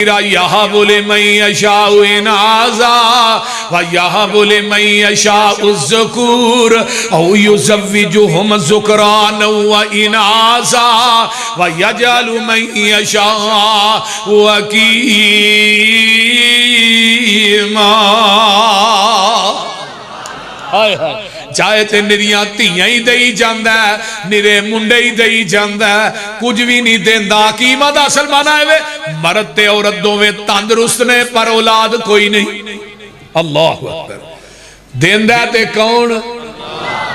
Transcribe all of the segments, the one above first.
یہب لمن یشاء اناثا ویہب لمن یشاء الذکور او یزوجہم ذکرانا واناثا ویجعل من یشاء عقیما۔ چاہے تے نریاں تیاں ہی دئی جاندہ ہے، نرے منڈے ہی دئی جاندہ ہے، کچھ بھی نہیں دیندہ۔ کی مدہ سلمانہ ہے مرد تے عورت دوویں تندرست نے پر اولاد کوئی نہیں۔ اللہ اکبر۔ دیندہ تے کون؟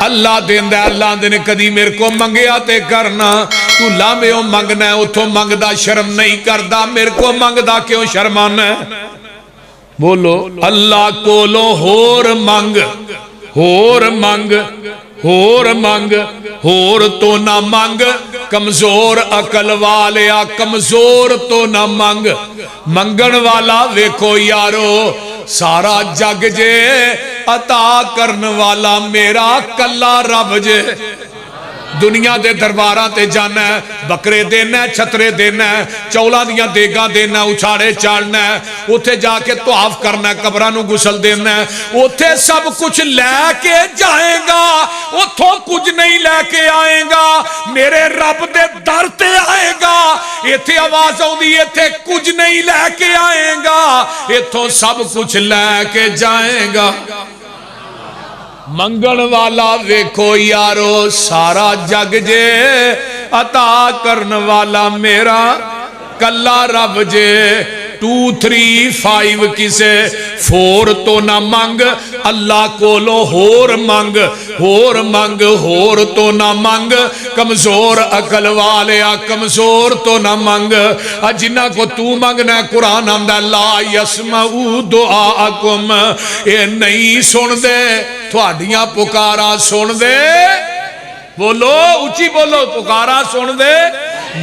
اللہ دیندہ۔ اللہ دینے کدی میرے کو منگیا تے کرنا، تو لامبیوں منگنا ہے اتھو منگدہ شرم نہیں کردہ، میرے کو منگدہ کیوں شرمانا ہے؟ بولو اللہ کولو ہور منگ، ہور منگ، ہور منگ، ہور تو نہ منگ، کمزور عقل والیا کمزور تو نہ منگ۔ منگن والا ویکھو یارو سارا جگ جے، عطا کرن والا میرا کلا رب جے۔ دنیا دے درباراں تے جانا ہے، بکرے دینا ہے، چھترے دینا ہے، چولا دیاں دیگاں دینا ہے، اچھاڑے چاڑنا ہے، اتھے جا کے طواف کرنا ہے، قبرانوں غسل دینا ہے، اتھے سب کچھ لے کے جائیں گا، اتھوں کچھ نہیں لے کے آئیں گا، میرے رب دے در تے آئیں گا، ایتھے آواز ہوندی ایتھے کچھ نہیں لے کے آئیں گا، ایتھوں سب کچھ لے کے جائیں گا۔ منگن والا ویکھو یارو سارا جگ جے، عطا کرن والا میرا کلا رب جے۔ 2 3 5 کسے 4 تو نہ منگ، اللہ کولو ہور منگ، ہور منگ، ہور تو نہ منگ، کمزور عقل والیا کمزور تو نہ منگ۔ جنہ کو تو منگنا ہے قرآن آمدہ لا یسمعو دعاکم، اے نہیں سن دے تھوڑیاں پکارا سن دے، بولو اچھی بولو پکارا سن دے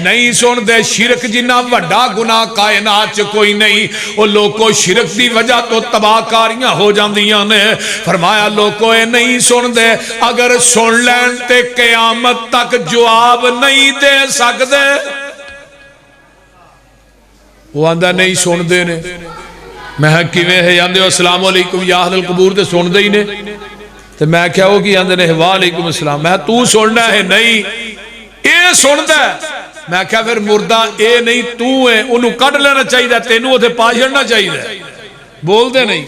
نہیں سن دے۔ شرک جنہ وڈا گناہ کائنات چ کوئی نہیں، وہ لوگوں شرک دی وجہ تو تباہ کاریاں ہو جاندیاں نے۔ فرمایا لوگوں اے نہیں سن دے، اگر سن لین تے قیامت تک جواب نہیں دے سکدے۔ وہ آندہ نہیں سن دے نے، میں کیویں ہے آندے السلام علیکم یا اہل القبور تے سن دے ہی نے، تو میں کیا ہو گی آندے نے وعلیکم السلام، میں تو سننا ہے نہیں اے سندا ہے، میں کیا پھر مردہ اے نہیں تو ہے، انہوں کٹ لینا چاہیے، تینوں اتھے پاجڑنا چاہیے، بول دے نہیں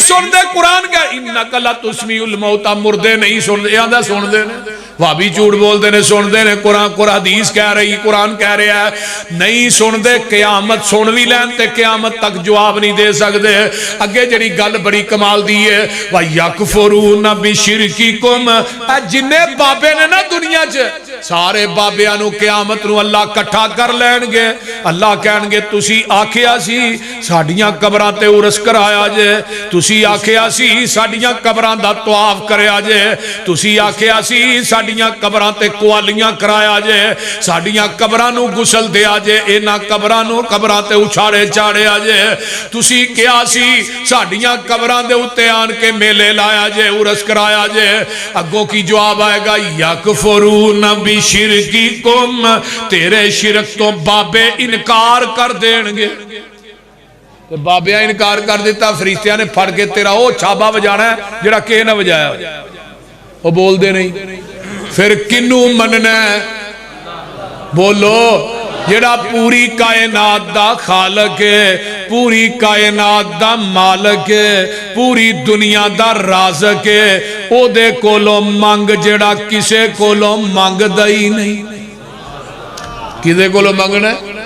سن دے قرآن کا انکا لا تسمیع الموتى، مردے نہیں سن دے، آندہ سن دے نے، وابی چوڑ بول دے نے سن دے نے، قرآن حدیث کہہ رہی، قرآن کہہ رہا ہے نہیں سن دے، قیامت سن بھی لین تے قیامت تک جواب نہیں دے سکدے۔ اگے جڑی گل بڑی کمال دی ہے وَيَكْفُرُونَ بِشِرْكِكُمْ، جننے بابے نے نا دنیا چ سارے بابیانو قیامت نو اللہ کٹھا کر لین گے، اللہ کہن گے تسی آکھیا سی ساڑیاں قبران تے عرس کرایا جے، تسی آکھیا سی ساڑیاں قبران دا طواف کریا جے، تسی آکھیا سی ساڑیاں قبران تے قوالیاں کرایا جے، ساڑیاں قبرانو غسل دیا جے، اینا قبرانو قبران تے اچھاڑے چاڑے آجے، تسی کیا سی ساڑیاں قبران دے اتے آن کے میلے لایا جے، عرس کرایا جے۔ اگوں کی جواب آئے گا یکفرون بشرککم، تیرے شرک تو بابے انکار کر دیں گے۔ تو بابیاں انکار کر دیتا، فرشتیاں نے پھڑ کے تیرا او چھابا بجانا ہے جڑا کہ نہ بجایا، وہ بول دے نہیں۔ پھر کنو مننا ہے؟ بولو جڑا پوری کائنات دا خالق ہے، پوری کائنات دا مالک ہے، پوری دنیا دا رازق ہے، او دے کولو منگ جڑا کسے کولو منگ دائی نہیں۔ کدے کولو منگنا ہے؟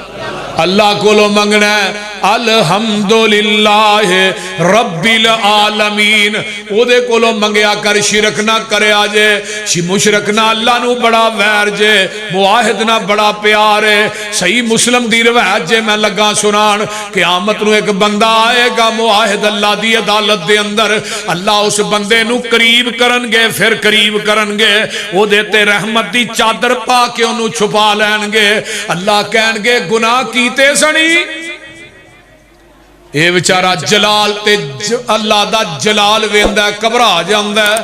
اللہ کولو منگنا ہے۔ الحمدللہ رب العالمین، او دے کولو منگیا کر، شرک نہ کرے آجے، مشرک نہ اللہ نو بڑا ویر جے، معاہد نہ بڑا پیار ہے۔ صحیح مسلم دی روایت جے میں لگا سنان، قیامت نو ایک بندہ آئے گا معاہد اللہ دی عدالت دے اندر، اللہ اس بندے نو قریب کرن گے، پھر قریب کرن گے، او دیتے رحمت دی چادر پا کے انہوں چھپا لین گے، اللہ کہن گے گناہ کیتے سنی، اے وچارہ جلال تے اللہ دا جلال ویندہ ہے، قبرہ جاندہ ہے،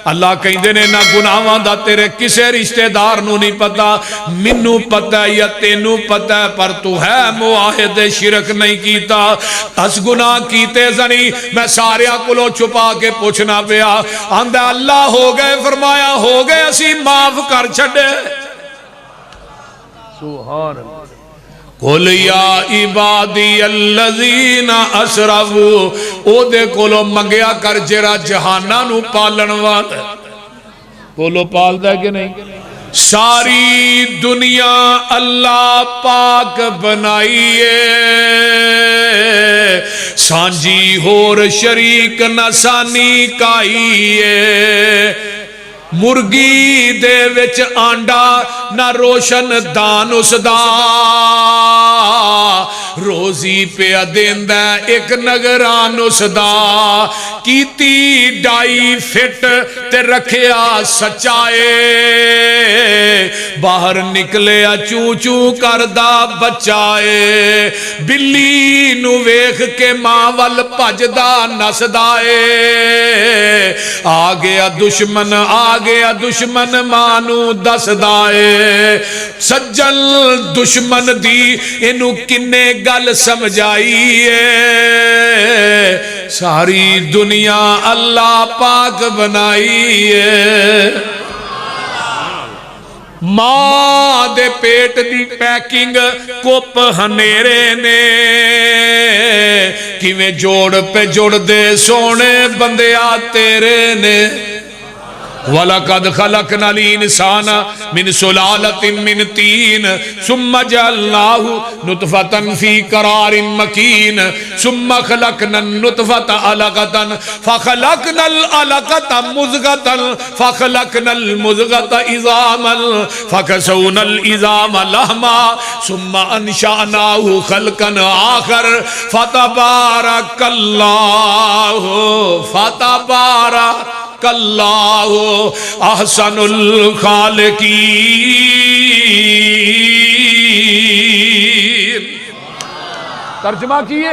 اللہ کہندے نے نہ گناہاں دا تیرے کسے رشتہ دار نو نہیں پتا، منو پتا یا تینو پتا، پر تو ہے معاہد شرک نہیں کیتا، اس گناہ کیتے زنی میں سارے کولوں چھپا کے پوچھنا پیا، آندا اللہ ہو گئے، فرمایا ہو گئے اسی معاف کر چھڑے۔ سبحان اللہ۔ قُلْ يَا عِبَادِيَ الَّذِينَ أَسْرَفُوا، او دے کولو منگیا کر جرا جہاناں نو پالن والا، کولو پال دے کہ نہیں؟ ساری دنیا اللہ پاک بنائیے، سانجی ہور شریک نسانی کائیے، مرگی دے وچ آنڈا نہ روشن دان اس دا، روزی پہ دیندہ ایک نگران اس دا، کیتی ڈائی فٹ تے رکھیا سچائے، باہر نکلے چوں چوں کردہ بچائے، بلی نو ویخ کے ماں وال پجدہ نسدائے، آگیا دشمن آگیا دشمن مانو دس دائے، سجل دشمن دی انو کنے گل سمجھائیے، ساری دنیا اللہ پاک بنائیے، ماں دے پیٹ دی پیکنگ کوپ ہنیرے نے، کیویں جوڑ پہ جوڑ دے سونے بندیا تیرے نے، وَلَقَدْ خَلَقْنَا الْإِنسَانَ مِنْ سُلَالَةٍ مِنْ طِينٍ ثُمَّ جَعَلْنَاهُ نُطْفَةً فِي قَرَارٍ مَكِينٍ ثُمَّ خَلَقْنَا النُّطْفَةَ عَلَقَةً فَخَلَقْنَا الْعَلَقَةَ مُضْغَةً فَخَلَقْنَا الْمُضْغَةَ عِظَامًا فَكَسَوْنَا الْعِظَامَ لَحْمًا ثُمَّ أَنشَأْنَاهُ خَلْقًا آخَرَ فَتَبَارَكَ اللہ احسن الخالقین۔ ترجمہ کیے،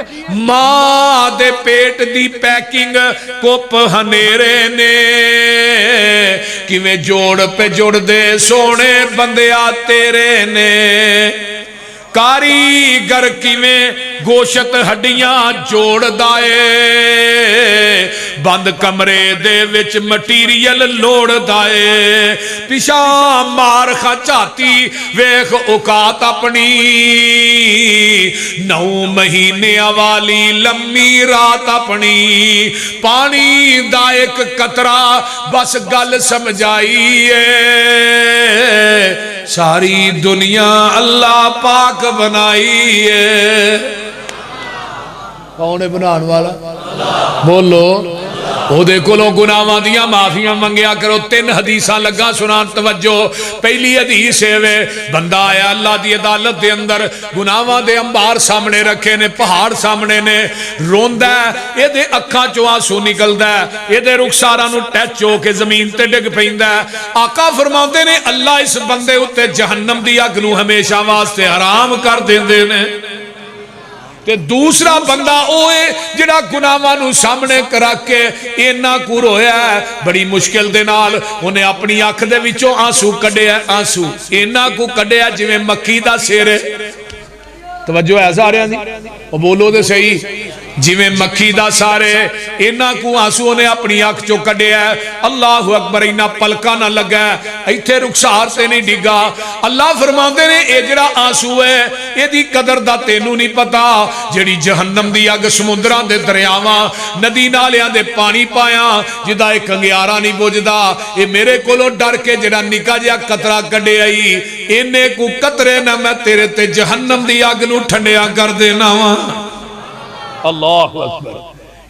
ماں دے پیٹ دی پیکنگ کوپ ہنیرے نے، کیویں جوڑ پہ جوڑ دے سونے بندیا تیرے نے، کاریگر کیویں گوشت ہڈیاں جوڑ دائے، بند کمرے دے وچ مٹیریل لوڑ دائے، پیشاں مار خچاتی ویخ اوقات اپنی، 9 مہینے والی لمبی رات اپنی، پانی دا ایک قطرہ بس گل سمجھائیے، ساری دنیا اللہ پاک بنائی ہے۔ کون ہے بنان والا؟ بولو۔ او دے کولوں گناہاں دیاں معافیاں منگیا کرو۔ 3 حدیثاں لگا سنان، توجہ۔ پہلی حدیث ہے بندہ آیا اللہ دی عدالت دے اندر، گناہاں دے انبار سامنے رکھے نے، پہاڑ سامنے نے، روندا ہے، اے دے اکھاں چوں آنسو نکلدا ہے، اے دے رخساراں نو ٹچ ہو کے زمین تے ڈگ پیندا ہے۔ آقا فرماندے نے اللہ اس بندے اُتے جہنم دی اگ نو ہمیشہ واسطے حرام کر دیندے نے۔ تے دوسرا بندہ اوے جڑا گناہاں نو سامنے کرا کے اینا کو رویا ہے، بڑی مشکل دے نال انہیں اپنی آنکھ دے وچوں آنسو کڈیا، آنسو اینا کو کڈیا جویں مکھی دا سیر ہے۔ توجہ ہے سارے دی، وہ بولو دے صحیح، جویں مکھی دا سارے اینا کو آنسو نے اپنی آنکھ چوں کڈیا ہے۔ اللہ اکبر، اینا پلکا نہ لگا ہے، ایتھے رخسار سے نہیں ڈگا۔ اللہ فرماندے نے اے جڑا آنسو ہے اے دی قدر دا تینوں نہیں پتا، جڑی جہنم دی اگ سمندراں دے دریاواں ندی نالیاں دے پانی پایا جدا ایک انگیارا نہیں بجدا، اے میرے کولوں ڈر کے جڑا نکا جیا قطرہ کڈے آئی، اینے کو قطرے نہ میں تیرے تے جہنم دی اگ نو ٹھنڈیا کر دینا وا۔ اللہ اکبر۔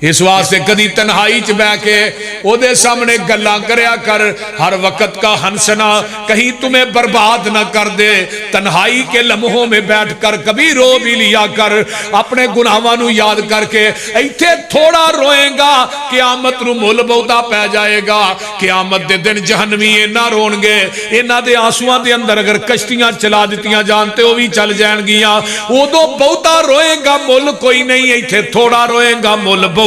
اس واسطے کدی تنہائی چ بیٹھ کے او دے سامنے گلاں کریا کر، ہر وقت کا ہنسنا کہیں تمہیں برباد نہ کر دے۔ تنہائی کے لمحوں میں بیٹھ کر کبھی رو بھی لیا کر، اپنے گناہاں نو یاد کر کے ایتھے تھوڑا روئیں گا، قیامت نو مول بہتا پہ جائے گا۔ قیامت دے دن جہنمی اینا رون گے، اینا دے آنسواں دے اندر اگر کشتیاں چلا دیتیاں جانتے ہو بھی چل جائیں گیاں، او دو بہتا روئیں گا، مول کوئی نہیں، ایتھے تھوڑا روئیں گا، مول بہتا ہے۔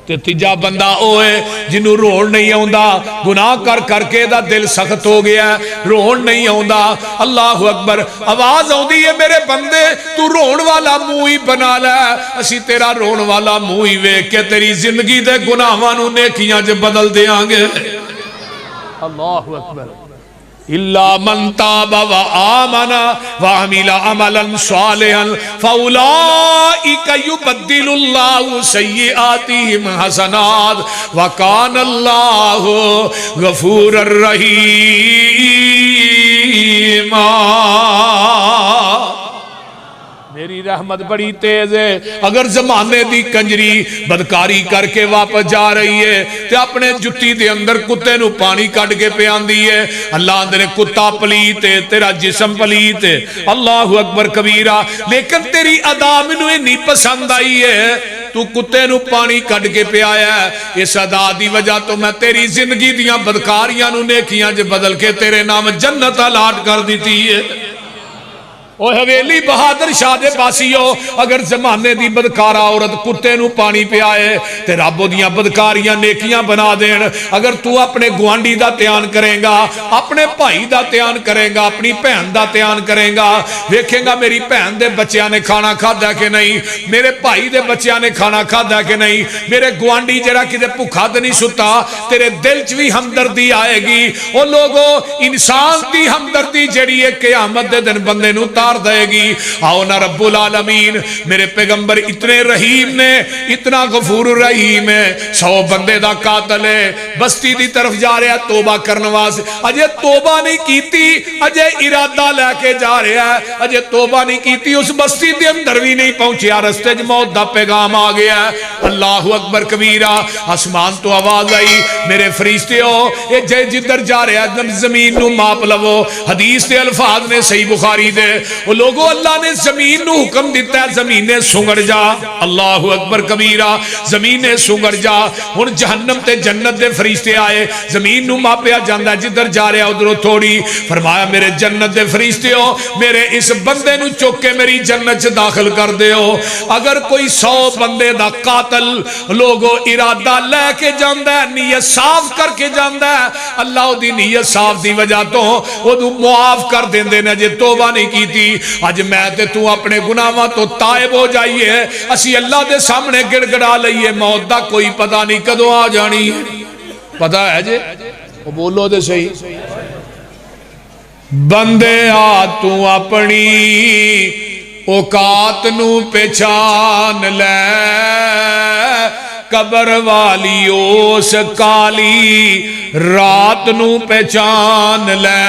تے تیجا بندہ اوے جنہوں رون نہیں آؤندا گناہ کر کر کے دا دل سخت ہو گیا رون نہیں آؤندا اللہ اکبر آواز آؤندی ہے میرے بندے تو رون والا منہ ہی بنا لے اسی تیرا رون والا منہ ہی ویکھ کے تیری زندگی دے گناہاں نو نیکیاں چ بدل دیاں گے اللہ اکبر إِلَّا مَنْ تَابَ وَآمَنَ وَعَمِلَ عَمَلًا صَالِحًا فَأُولَئِكَ يُبَدِّلُ اللَّهُ سَيِّئَاتِهِمْ حَسَنَاتٍ وَكَانَ اللَّهُ غَفُورًا رَحِيمًا میری رحمت بڑی تیز ہے اگر زمانے دی کنجری بدکاری کر کے واپس جا رہی ہے تے اپنے جتی دے اندر کتے نو پانی کٹ کے پیاندی ہے اللہ اندر کتا پلیت ہے تیرا جسم پلیت ہے اللہ اکبر کبیرہ لیکن تیری ادا منو نہیں پسند آئی ہے تو کتے نو پانی کٹ کے پیایا ہے اس ادا دی وجہ تو میں تیری زندگی دیاں بدکاریاں نو نیکیاں جو بدل کے تیرے نام جنت الاٹ کر دیتی ہے او حویلی بہادر شاہ دے پاسیو اگر زمانے دی بدکارہ عورت کتے نو پانی پہ آئے تے رب دیاں بدکاریاں نیکیاں بنا دین اگر تو اپنے گوانڈی دا تیان کریں گا اپنے بھائی دا تیان کریں گا اپنی بہن دا تیان کریں گا دیکھیں گا میری بہن دے بچیاں نے کھانا کھادا کہ نہیں میرے بھائی دے بچیاں نے کھانا کھادا کہ نہیں میرے گوانڈی جرا کدے بھوکا تے نہیں ستا تیرے دل چ بھی ہمدردی آئے گی او لوگو انسان دی ہمدردی جڑی ہے قیامت دے دن بندے نو تار دے گی آؤ نا رب العالمین میرے پیغمبر اتنے رحیم نے اتنا غفور رحیم ہے 100 بندے دا قاتل ہے بستی دی طرف جا رہا توبہ کرنواز اجے توبہ نہیں کیتی اجے ارادہ لے کے جا رہا ہے اجے توبہ نہیں کیتی اس بستی دے اندر بھی نہیں پہنچیا رستے جو موت دا پیغام آ گیا ہے اللہ اکبر کبیرہ آسمان تو آواز آئی میرے فرشتے ہو یہ جے جدر جا رہا ہے زمین نو ماپ لو حدیث دے الفاظ نے صحیح بخاری دے وہ لوگوں اللہ نے زمین نو حکم دیتا ہے زمینے سنگڑ جا اللہ اکبر کبیرہ زمینے سنگڑ جا ہن جہنم تے جنت دے فرشتے آئے زمین نو ماپیا جاندہ جدر جا رہا ادھروں تھوڑی فرمایا میرے جنت دے فرشتے ہو میرے اس بندے نو چوک کے میری جنت سے داخل کر دے ہو اگر کوئی 100 بندے دا قاتل لوگوں ارادہ لے کے جاندہ ہے نیت صاف کر کے جاندہ ہے اللہ دی نیت صاف دی وجہ تو وہ دو معاف کر دیں دینا جے توبہ نہیں کی تھی آج میں تے تو اپنے گناہاں تو تائب ہو جائیے اسی اللہ دے سامنے گڑ گڑا لئیے موت دا کوئی پتہ نہیں کدوں آ جانی پتہ ہے جے وہ بولو دے صحیح بندے آ تو اپنی اوقات نو پہچان لے قبر والی اس کالی رات نو پہچان لے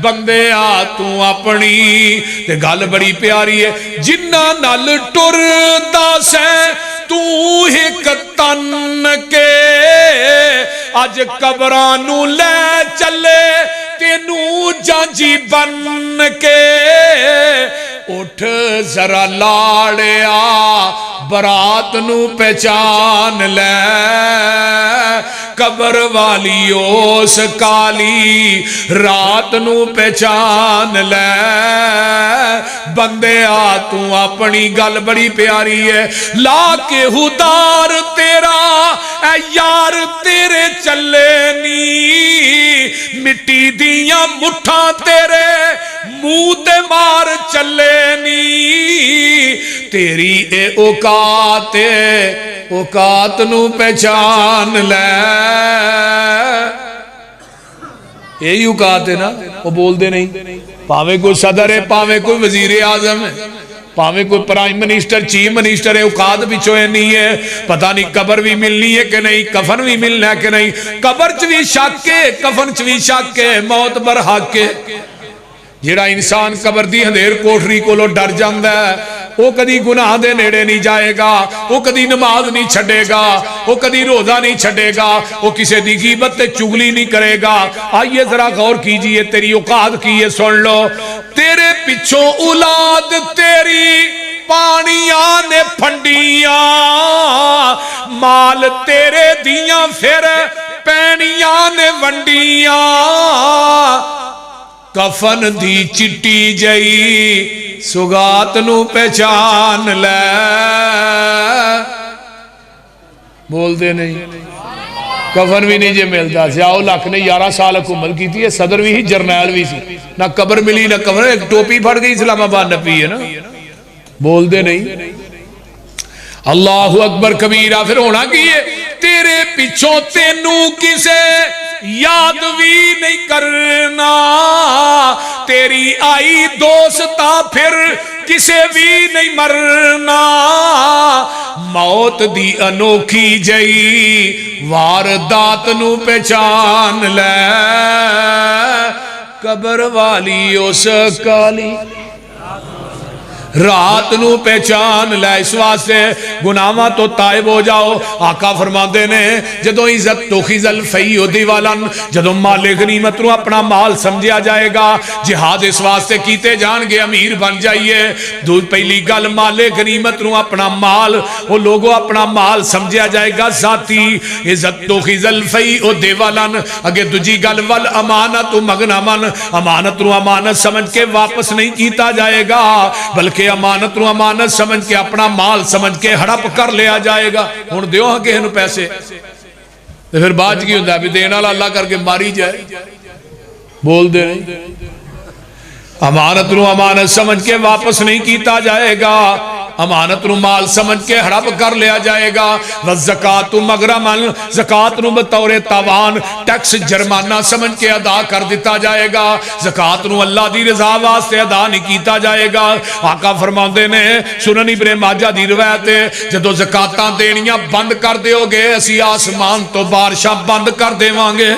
بندے آ تو اپنی تے گل بڑی پیاری ہے جنہ نال ٹر دا سے تو ایک تن کے آج قبرانو لے چلے تینو جانجی بن کے اٹھ ذرا لاڑیا برات نو پہچان لے قبر والی اس کالی رات نو پہچان لے بندے آ تو اپنی گل بڑی پیاری ہے لا کے ہدار تیرا اے یار تیرے چلے نی مٹی دیاں مٹھاں تیرے منہ تے مار چلے نی تیری اے اوقات نو پہچان لے یہی اوقات ہے نا وہ بول دے نہیں پاوے کوئی صدر ہے پاوے کوئی وزیر اعظم ہے پاوے کوئی پرائم منسٹر چیف منسٹر ہے اوقات بھی چوئے نہیں ہے پتہ نہیں قبر بھی ملنی ہے کہ نہیں کفن بھی ملنا ہے کہ نہیں قبر چ بھی شک ہے کفن چ بھی شک ہے موت برحق ہے جیڑا انسان قبر دی اندھیر کوٹری کو لو ڈر جاندہ ہے وہ کدی گناہ دے نیڑے نہیں جائے گا وہ کدی نماز نہیں چھڑے گا وہ کدی روزہ نہیں چھڑے گا وہ کسی دی غیبت تے چگلی نہیں کرے گا آئیے ذرا غور کیجئے تیری اوقات کی یہ سن لو تیرے پچھوں اولاد تیری پانیاں نے پھنڈیاں مال تیرے دیاں پھر پینیاں نے ونڈیاں کفن دی چٹی جئی سگات نو پہچان لے بول دے نہیں کفن بھی نہیں جے ملتا ضیاء الحق نے 11 سال حکومت کی تھی صدر بھی ہی جرنیل بھی سی نہ قبر ملی نہ کفن ایک ٹوپی پھڑ گئی اسلام آباد نبی ہے نا بول دے نہیں اللہ اکبر کبیرہ پھر ہونا کیے تیرے پیچھوں تینوں کسے یاد بھی نہیں کرنا تیری آئی دوستا پھر کسے بھی نہیں مرنا موت دی انوکھی جئی واردات نو پہچان لے قبر والی اس کالی رات نو پہچان لے اس واسطے گناہاں تو تائب ہو جاؤ آقا فرماندے نے جدوں عزت تو خزل فیو دیوالن جدوں مال غنیمت نو اپنا مال سمجھا جائے گا جہاد اس واسطے کیتے جان گے امیر بن جائیے دودھ پہلی گل مال غنیمت نو اپنا مال وہ لوگوں اپنا مال سمجھا جائے گا ذاتی عزت تو خزل فیو دیوالن اگے دوجی گل ول امانت مغنمن امانت نو امانت سمجھ کے واپس نہیں کیتا جائے گا بلکہ امانت نو امانت سمجھ کے اپنا مال سمجھ کے ہڑپ کر لیا جائے گا ہن دیو ہاں کہے نو پیسے تو پھر بات کی ہوتا ہے بھی دینا اللہ کر کے ماری جائے بول دے نہیں امانت نو امانت سمجھ کے واپس نہیں کیتا جائے گا امانت نو مال سمجھ کے ہڑپ کر لیا جائے گا والزکاۃ مغرمن زکات نو بطور تاوان ٹیکس جرمانہ سمجھ کے ادا کر دیتا جائے گا زکات نو اللہ دی رضا واسطے ادا نہیں کیتا جائے گا آقا فرماندے نے سنن ابن ماجہ دی روایت ہے جدوں زکاتاں دینیاں بند کر دیو گے اسی آسمان تو بارشاں بند کر دیواں گے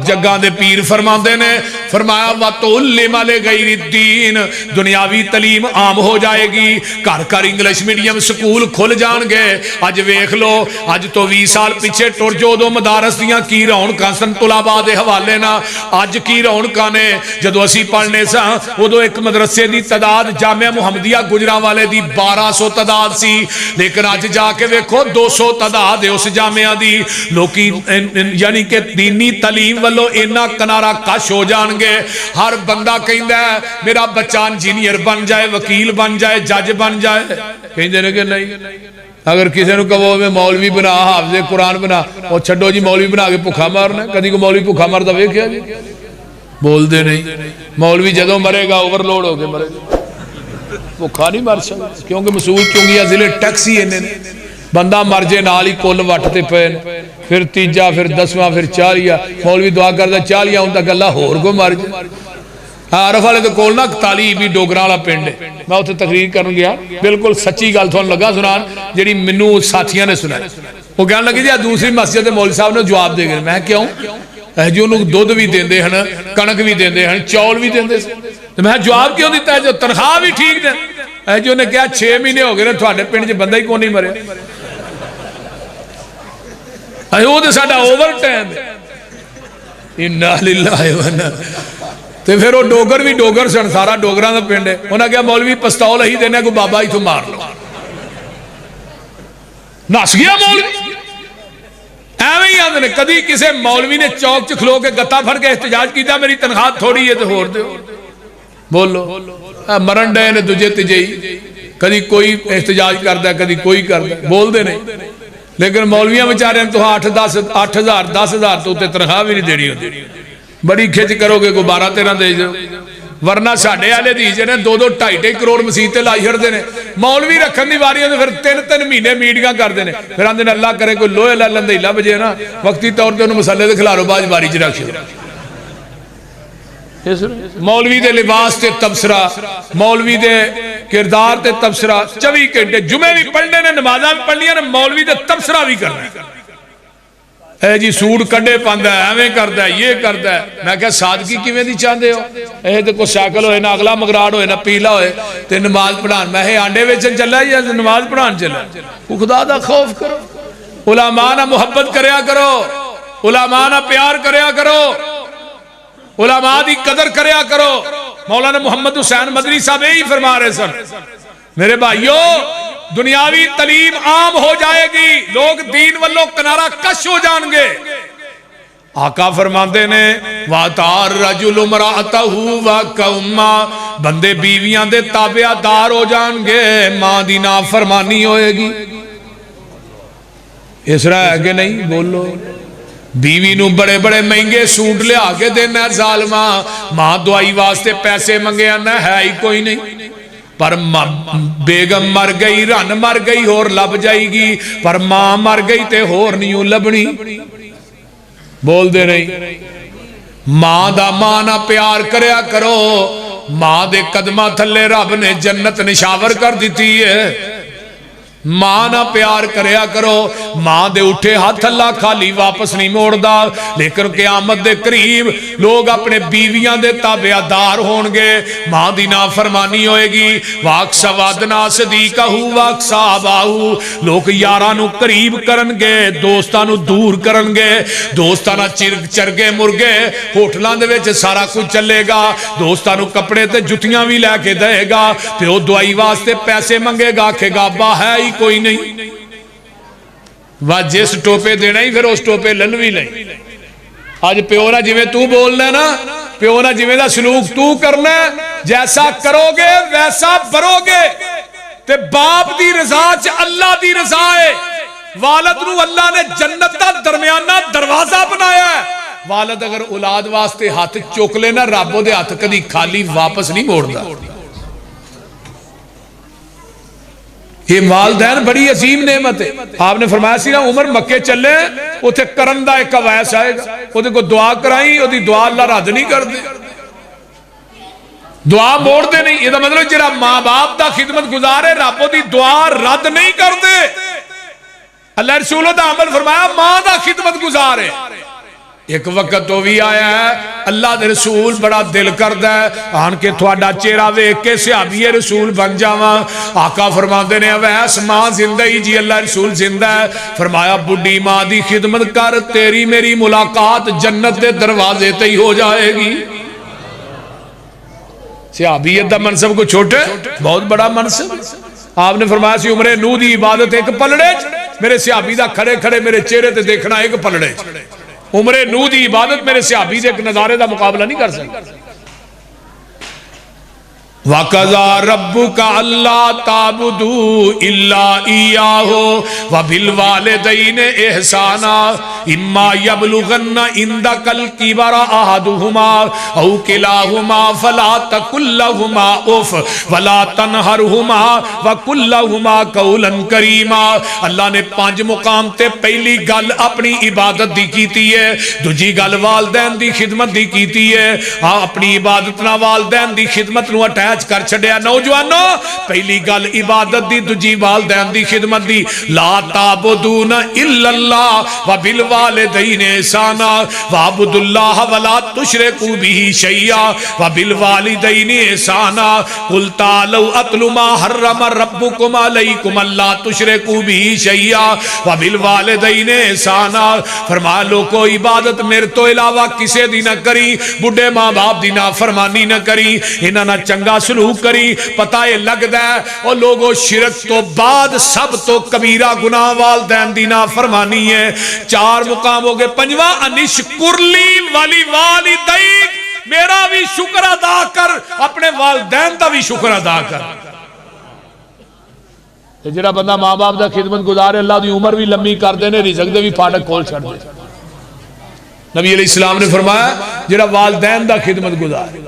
جگہ دے پیر فرماندے نے فرمایا وَتُعْلِمَ لِغَيْرِ الدِّينِ دنیاوی تعلیم عام ہو جائے گی گھر گھر انگلش میڈیم سکول کھل جان گے اج ویکھ لو اج تو 20 سال پیچھے ٹر جو دو مدارس دیاں کی رونقاں سن طلباء دے حوالے نا اج کی رونقاں نے جدو اسی پڑھنے سا ادو ایک مدرسے دی تعداد جامعہ محمدیہ گجرانوالے دی 1200 تعداد سی لیکن اج جا کے ویکھو 200 تعداد ہے اس جامعہ دی لوکی یعنی کہ دینی تعلیم والو اینا کنارہ کش ہو جان گے ہر بندہ کہندہ ہے میرا بچہ انجینئر بن جائے وکیل بن جائے جج بن جائے کہندے نے کہ نہیں اگر کسی نے کہو میں مولوی بنا حافظ قرآن بنا اور چھڑو جی مولوی بنا کے بھوکا مارنا کدی کو مولوی بھوکا مارتا ویکھیا جی بول دے نہیں مولوی جدوں مرے گا اوور لوڈ ہو کے مرے گا بھوکا نہیں مر سکتا کیونکہ مسعود چنگیا ضلع ٹیکسی انہیں بندہ مر جے نال ہی کل وٹتے پین پھر تیجا پھر 10واں پھر 40 مولوی دعا کردا 40 ہون تک اللہ ہور کو مر جائے عارف والے تو کول نہ تالی بھی ڈوگراں والا پنڈ ہے میں اوتھے تقریر کرن گیا بالکل سچی گل تھون لگا سنان جڑی مینوں ساتھیاں نے سنائی وہ کہن لگے جی دوسری مسجد دے مولوی صاحب نے جواب دے گئے میں کیوں جو انہوں دودھ بھی دیندے ہیں کنک بھی دیندے ہیں چول بھی دیندے تو میں جواب کیوں دیتا ہے جو تنخواہ بھی ٹھیک دے جو نے کہا 6 مہینے ہو گئے نا تھوڑے پنڈ چ بندہ ہی کون نہیں مرے وہ تو ساڈا اوور ٹائم انا للہ و انا تے پھر وہ ڈوگر بھی ڈوگر سن سارا ڈوگراں دا پنڈ ہے انہاں کہا مولوی پستول ہی دینا کوئی بابا ہی تو مار لو نس گیا مولوی ایویں ہی آندے نے کدی کسے مولوی نے چوک چ کھلو کے گتا پھڑ کے احتجاج کیتا میری تنخواہ تھوڑی ہے تے ہور دیو بولو مرن ڈے نے دجے تجئی کدی کوئی احتجاج کردا ہے کدی کوئی کردا ہے بول دے نہیں لیکن مولویاں بیچارے تو 8,000 10,000 تو تنخواہ بھی نہیں دینی ہوتی بڑی کھچ کرو گے کو 12-13 دے جو ورنہ ساڈے والے دیجے نے 2-2.5 کروڑ مسیتے لائی ہڑتے نے مولوی رکھن دی واری ہے پھر 3 مہینے میٹنگاں کرتے ہیں پھر آندے نے اللہ کرے کوئی لوہے لالن دے ہلا بجے نا وقتی طور پہ انہوں مسلے دے کھلارو باج باری چ رکھ مولوی دے لباس تے تبصرہ مولوی دے کردار تے تبصرہ 24 گھنٹے جمعے بھی پڑھنے نے نمازاں بھی پڑھنیاں نے مولوی دے تبصرہ بھی کرنا ہے اے جی سوٹ کڈے پاندا ہے ایویں کردا ہے یہ کردا ہے میں کہا سادگی کیویں دی چاہندے ہو اے تے کوئی شکل ہوئے نہ اگلا مگراڑ ہوئے نہ پیلا ہوئے تے نماز پڑھان میں آنڈے ویچن چلا یا نماز پڑھان چلا خدا دا خوف کرو علماء نہ محبت کریا کرو علماء نہ پیار کریا کرو علماء دی قدر کریا کرو مولانا محمد حسین مدنی صاحب یہی فرما رہے سن میرے بھائیو دنیاوی تعلیم عام ہو جائے گی لوگ دین والوں کنارہ کش ہو جان گے آقا فرماندے نے وَاتَارْ رَجُلُ مْرَأَتَهُ وَكَوْمَا بندے بیویاں دے تابعہ دار ہو جان گے ماں دی نافرمانی ہوئے گی اس طرح ہے کہ نہیں؟ بولو. بیوی نو بڑے بڑے مہنگے سوٹ لیا کے دینا ظالما، ماں دوائی واسطے پیسے منگے آنا ہے ہی کوئی نہیں، پر بیگم مر گئی رن مر گئی ہور لب جائے گی، پر ماں مر گئی تے ہور نہیں لبنی. بول دے نہیں. ماں دا ماں نہ پیار کریا کرو، ماں دے قدمہ تھلے رب نے جنت نشاور کر دیتی ہے. ماں نہ پیار کریا کرو، ماں دے اٹھے ہاتھ اللہ خالی واپس نہیں موڑ دا. لیکن قیامت دے قریب لوگ اپنے بیویاں دے تابعدار ہونگے، ماں دی نافرمانی ہوئے گی. واقسا وادنا صدیقہو واقسا آباہو، لوگ یارانو قریب کرنگے دوستانو دور کرنگے. دوستانہ چرگے مرگے ہوٹلان دے ویچے سارا کچھ چلے گا، دوستانو کپڑے تے جتیاں بھی لے کے دے گا، پیو دوائی واسطے پیسے منگے گا کہ گا با ہے کوئی نہیں. وہ جس ٹوپے دینا ہی پھر اس ٹوپے للوی لیں. آج پیونا جی میں تو بولنا ہے نا، پیونا جی میں دا سلوک تو کرنا ہے، جیسا کرو گے ویسا برو گے. تے باپ دی رضا چ اللہ دی رضا ہے. والد نو اللہ نے جنت دا درمیانہ دروازہ بنایا ہے. والد اگر اولاد واسطے ہاتھ چوک لینا، رابو دے ہاتھ کدی خالی واپس نہیں موڑتا. یہ والدین بڑی عظیم نعمت ہے. آپ نے فرمایا سی نا عمر مکے چلے اتھے کرندہ ایک ویس آئے گا، وہ کو دعا کرائیں وہ دی دعا اللہ رد نہیں کر دے، دعا موڑ دے نہیں. یہ مطلب جرا ماں باپ دا خدمت گزارے رب دی دعا رد نہیں کر دے. اللہ رسولہ دا عمل فرمایا ماں دا خدمت گزارے. ایک وقت تو بھی آیا ہے اللہ دے رسول بڑا دل کردہ ہے آن کے تھوڑا چہرہ ویک کے صحابی رسول بن جاواں. آقا فرماندے نے اویس ماں زندہ ہی جی؟ اللہ رسول زندہ ہے. فرمایا بڈی ماں دی خدمت کر، تیری میری ملاقات جنت دے دروازے تے ہی ہو جائے گی. صحابیت دا منصب کو چھوٹے بہت بڑا منصب. آپ نے فرمایا سی عمر نو دی عبادت ایک پلڑے، میرے صحابی دا کھڑے کھڑے میرے چہرے تے دیکھنا ایک پلڑے. عمر نو دی عبادت میرے صحابی دے ایک نظارے دا مقابلہ نہیں کر سکتا. وَقَضَى رَبُّكَ أَلَّا تَعْبُدُوا إِلَّا إِيَّاهُ وَبِالْوَالِدَيْنِ إِحْسَانًا إِمَّا يَبْلُغَنَّ عِندَكَ الْكِبَرَ أَحَدُهُمَا أَوْ كِلَاهُمَا فَلَا تَقُل لَّهُمَا أُفٍّ وَلَا تَنْهَرْهُمَا وَقُل لَّهُمَا قَوْلًا كَرِيمًا. اللہ نے 5 مقام تے پہلی گل اپنی عبادت دی کیتی ہے، دوجی گل والدین دی خدمت دی کیتی ہے. اپنی عبادت نہ والدین دی خدمت نو اٹیچ کر چھڑیا. نوجوانو پہلی گل عبادت دی، دوجی والدین دی خدمت دی. لا تعبدون الا اللہ وبالوالدین احسانا وعبدوا اللہ ولا تشرکوا به شیئا وبالوالدین احسانا. قل تعالوا اتل ما حرم ربکم علیکم الا تشرکوا به شیئا وبالوالدین احسانا. فرما لو کوئی عبادت میرے تو علاوہ کسے دی نہ کری، بڑھے ماں باپ دی نافرمانی نہ کری، انہاں نہ چنگا سلوک کری. پتہ یہ لگتا ہے اور لوگوں شرک تو بعد سب تو کبیرہ گناہ والدین دی نافرمانی ہے. 4 مقام ہو گئے. 5واں انشکر لی ولی والدیک، میرا بھی شکر ادا کر، اپنے والدین دا بھی شکر ادا کر. جڑا بندہ ماں باپ دا خدمت گزارے اللہ دی عمر بھی لمبی کر دینے، رزق دے بھی پھاٹک کھول چھڑ دے. نبی علیہ السلام نے فرمایا جڑا والدین دا خدمت گزارے.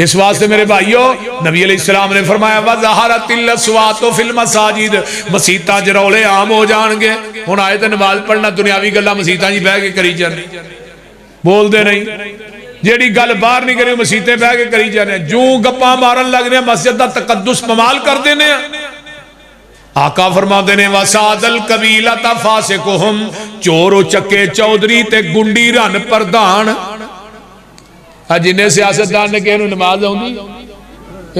اس واسطے میرے بھائیو نبی علیہ السلام نے فرمایا وَظَهَرَتِ الْأَصْوَاتُ فِي الْمَسَاجِدِ، مسیتاں جرولے عام ہو جان گے. ہن آئے تے نماز پڑھنا دنیاوی گلاں مسیتاں جی بہ کے کری جانے، بول دے نہیں. جیڑی گل باہر نہیں کری مسیتیں بہ کے کری جانے، جو گپاں مارن لگ رہے مسجد دا تقدس پمال کر دینے. آقا فرما دینے وَسَادَ الْقَبِيلَةَ فَاسِقُهُمْ، چورو چکے چودری تے گنڈی رن پردان. جنہیں سیاستدان نے کہے انہوں نماز آؤں دی،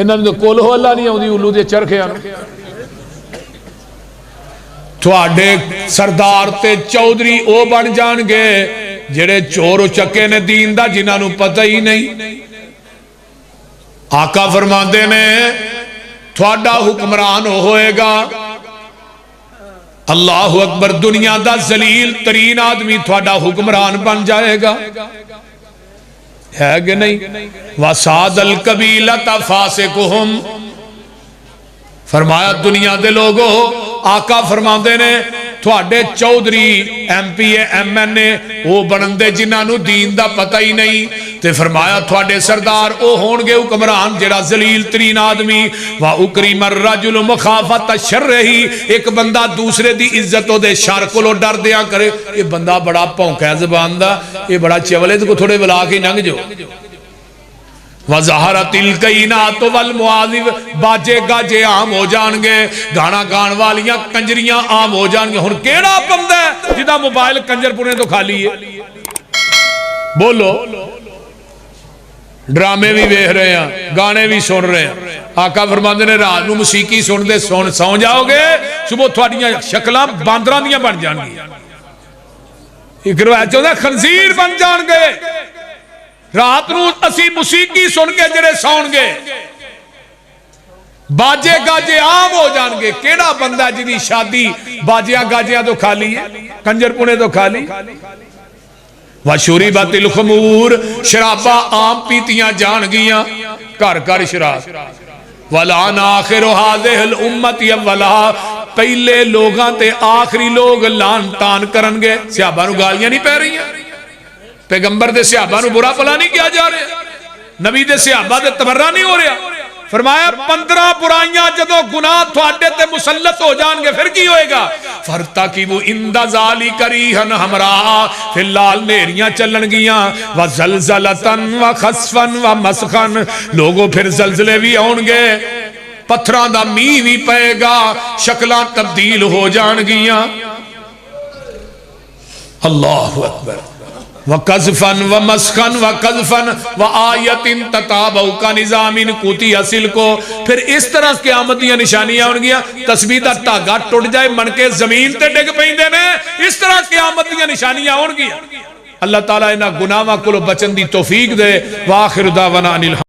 انہوں نے کول ہو اللہ نہیں آؤں دی، اولو دے چرکھے آنو. تھوڑے سردار تے چودری او بن جان گے جڑے چور و چکے نے دین دا جنہاں نو پتہ ہی نہیں. آقا فرماندے نے تھوڑا حکمران ہوئے گا. اللہ اکبر، دنیا دا ذلیل ترین آدمی تھوڑا حکمران بن جائے گا، ہے کہ نہیں. وَسَادَ الْقَبِيلَةَ فَاسِقُهُمْ، فرمایا دنیا دے لوگوں آقا فرماندے نے تھوڑے Chaudhry M P A M N A وہ بنندے جنہاں نو دین دا پتہ ہی نہیں تے فرمایا تھوڑے سردار او ہون گے حکمران جڑا ذلیل ترین آدمی وَأُكْرِمَ الرَّجُلُ مُخَافَةَ شَرِّهِ ایک بندہ دوسرے دی عزت دے شر کولوں ڈر دیا کرے یہ بندہ بڑا پونکا ہے زبان دا یہ بڑا چولے کو تھوڑے بلا کے ننگ جو وَظَهَرَتِ الْكَيْنَاتُ وَالْمُعَاذِبِ باجے گاجے عام ہو جان گے گانا گان والیاں کنجریاں عام ہو جان گے ہن کیڑا بندہ ہے جدا موبائل کنجر پونے تو کھالی ہے بولو ڈرامے بھی ویکھ رہے ہیں گانے بھی سن رہے ہیں آقا فرماندے نے رات نو موسیقی سن دے سو جاؤ گے صبح تھوڑیاں شکلاں باندراں دیاں بن جان گی ایک روایت چاہتا خنزیر بن جان گے رات نو اسی موسیقی سن کے جڑے سون گے باجے گاجے عام ہو جان گے کیڑا بندہ جدی شادی باجیاں گاجیاں تو کھالی ہے کنجر پونے تو کھالی وَشُرِبَتِ الْخُمُورِ شرابہ عام پیتیاں جان گیاں کر کر شراب وَلَعَنَ آخِرُ هَذِهِ الْأُمَّةِ أَوَّلَهَا پہلے لوگاں تے آخری لوگ لان تان کرن گے صحابہ نو گالیاں نہیں پہ رہی ہیں پیغمبر دے صحابہ نو برا پلا نہیں کیا جا رہے نبی دے صحابہ دے تبرہ نہیں ہو رہا فرمایا 15 برائیاں جدو گناہ تھوڑے تے مسلط ہو جان گے پھر کی ہوئے گا فَارْتَقِبُوا عِنْدَ ذَلِكَ رِيحًا حَمْرَاءَ پھر لال نیریاں چلن گیاں وَزَلْزَلَةً وَخَسْفًا وَمَسْخًا لوگوں پھر زلزلے بھی ہون گے پتھران دا می بھی پائے گا شکلاں تبدیل ہو جان گیاں اللہ اکبر وَقَذْفًا وَمَسْخًا وَقَذْفًا وَآیَةٍ تَتَابَوْ کا نظام قوتی حاصل کو پھر اس طرح قیامتیاں نشانیاں ہون گیا تسبیح دا ٹاگا ٹوٹ جائے من کے زمین تے ڈگ پہندے نے اس طرح قیامتیاں نشانیاں ہون گیا اللہ تعالیٰ انہا گناہاں کو بچن دی توفیق دے وآخر دعوانا